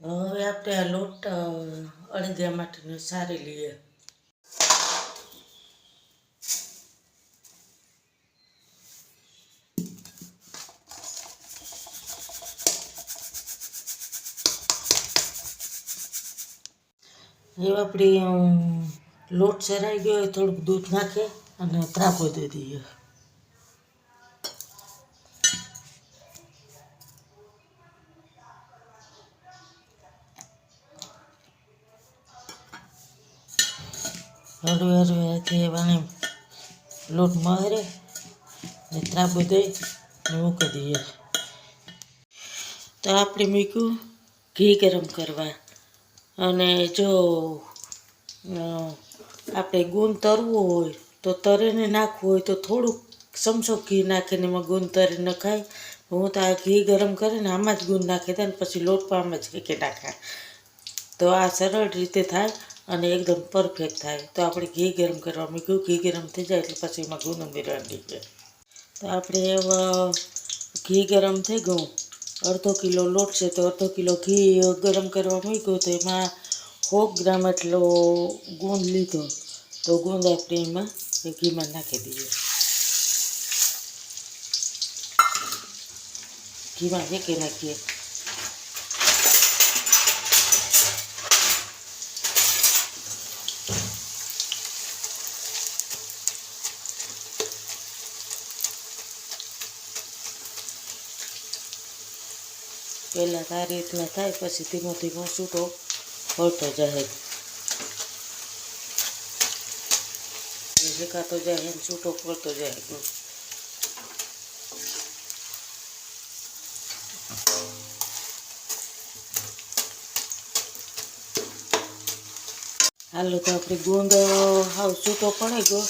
હવે આપણે આ લોટ અળદિયા માટેનો સારી લઈએ. હવે આપણે લોટ સરાઈ ગયો હોય થોડુંક દૂધ નાખે અને ત્રાપો દઈ દઈએ. હળવે હળવેથી પાણી લોટ મરે ને ત્રાપો દઈ મૂકી દઈએ. તો આપણે મૂક્યું ઘી ગરમ કરવા. અને જો આપણે ગુંદ તરવું હોય તો તરીને નાખવું હોય તો થોડુંક ચમચો ઘી નાખીને એમાં ગુંદ તરી નખાય. હું તો આ ઘી ગરમ કરીને આમાં જ ગુંદ નાખી દે ને પછી લોટ પણ આમાં જ શેકી નાખાય. તો આ સરળ રીતે થાય અને એકદમ પરફેક્ટ થાય. તો આપણે ઘી ગરમ કરવા મૂક્યું. ઘી ગરમ થઈ જાય એટલે પછી એમાં ગુંદ ઉમેરવાની દઈએ. તો આપણે ઘી ગરમ થઈ ગયું. અડધો કિલો લોટ છે તો અડધો કિલો ઘી ગરમ કરવા મૂક્યું. તો એમાં 100 ગ્રામ એટલો ગુંદ લીધો. તો ગુંદ આપણે એમાં ઘીમાં નાખી દઈએ. ઘીમાં શેકી નાખીએ. પહેલાં સારી રીતના થાય પછી ધીમો ધીમો છૂટો પડતો જાય. શેકાતો જાય એમ છૂટો પડતો જાય. હાલો તો આપણે ગુંદ હાવ છૂટો પડી ગયો.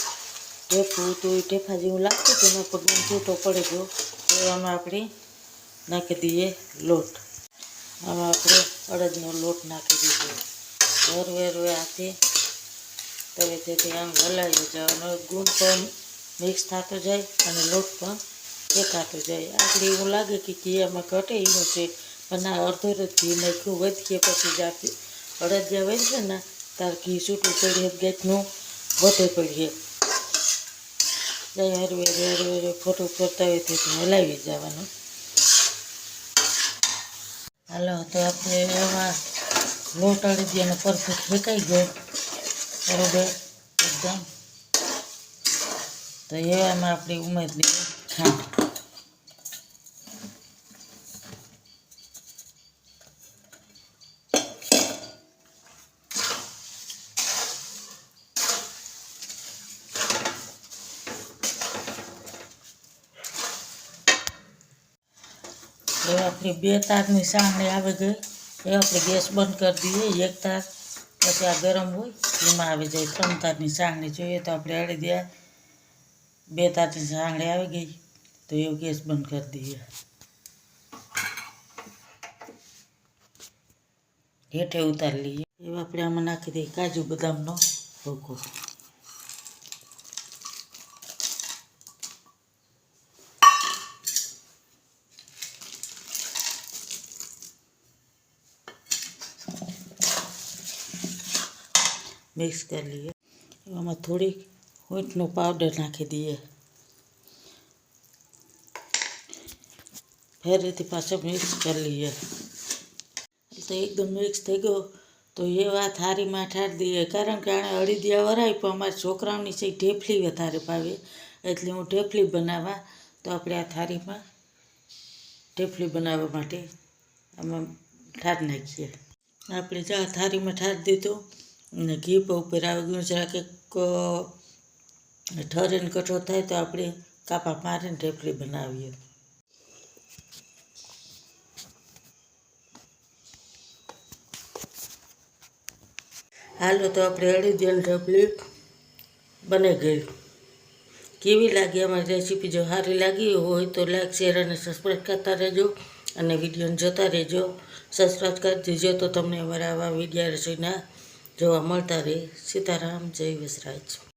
ઢેફું તો એ ઢેફા જેવું લાગતું હતું એના પર ગુંદ છૂટો પડી ગયો. તો આમાં આપણે નાખી દઈએ લોટ. આમાં આપણે અડદનો લોટ નાખી દીધો. હરવે હરવે હાથે તવેથી આમ હલાવી જવાનો. ગુંદ પણ મિક્સ થતો જાય અને લોટ પણ શેકાતો જાય. આપણે એવું લાગે કે ઘી આમાં ઘટે એવું છે પણ આ અડધો ઘી નાખ્યું. વધીએ પછી જ અડદિયા વધશે ને તાર ઘી છૂટું પડીએ ગેસનું વધે પડીએ. હરવે હરવે હરવે ફોટો ફરતા હોય તેથી હલાવી જવાનું. હાલો તો આપણે એમાં લોટ અળદિયાનો પરફેક્ટ શેકાઈ ગયો બરોબર એકદમ. તો એવામાં આપણે ઉમેરી દઈએ ખાંડ. હવે આપણી 2 તારની સાંગળી આવી ગઈ. એ આપણે ગેસ બંધ કરી દઈએ. 1 તાર પછી આ ગરમ હોય એમાં આવી જાય. 3 તારની સાંગળી જોઈએ તો આપણે અળદિયા 2 તારની સાંગળી આવી ગઈ. તો એવું ગેસ બંધ કરી દઈએ. હેઠે ઉતારી લઈએ. એવું આપણે આમાં નાખી દઈએ કાજુ બદામનો ભૂકો. મિક્સ કરી લઈએ. એમાં થોડીક ઊંટનો પાવડર નાખી દઈએ. ફરીથી પાછો મિક્સ કરી લઈએ. તો એકદમ મિક્સ થઈ ગયો. તો એ વાત થાળીમાં ઠારી દઈએ. કારણ કે આણે અળદિયા વરાય પણ અમારા છોકરાઓની છે ઢેફલી વધારે ભાવે એટલે હું ઢેફલી બનાવવા. તો આપણે આ થાળીમાં ઢેફલી બનાવવા માટે આમાં ઠારી નાખીએ. આપણે જા થાળીમાં ઠારી દીધું અને ઘી પર ઉપર આવી ગયું. જરાક ઠરીને કઠો થાય તો આપણે કાપા મારીને ઢેફલી બનાવીએ. હાલો તો આપણે અળદિયાની ઢેફલી બની ગઈ. કેવી લાગી અમારી રેસીપી? જો સારી લાગી હોય તો લાઈક શેર અને સબસ્ક્રાઈબ કરતા રહેજો અને વિડીયોને જોતા રહેજો. સબસ્ક્રાઈબ કરી દેજો તો તમને અમારા આવા વિડીયો રસોઈના જોવા મળતા રહે. સીતારામ, જય વસરાજ.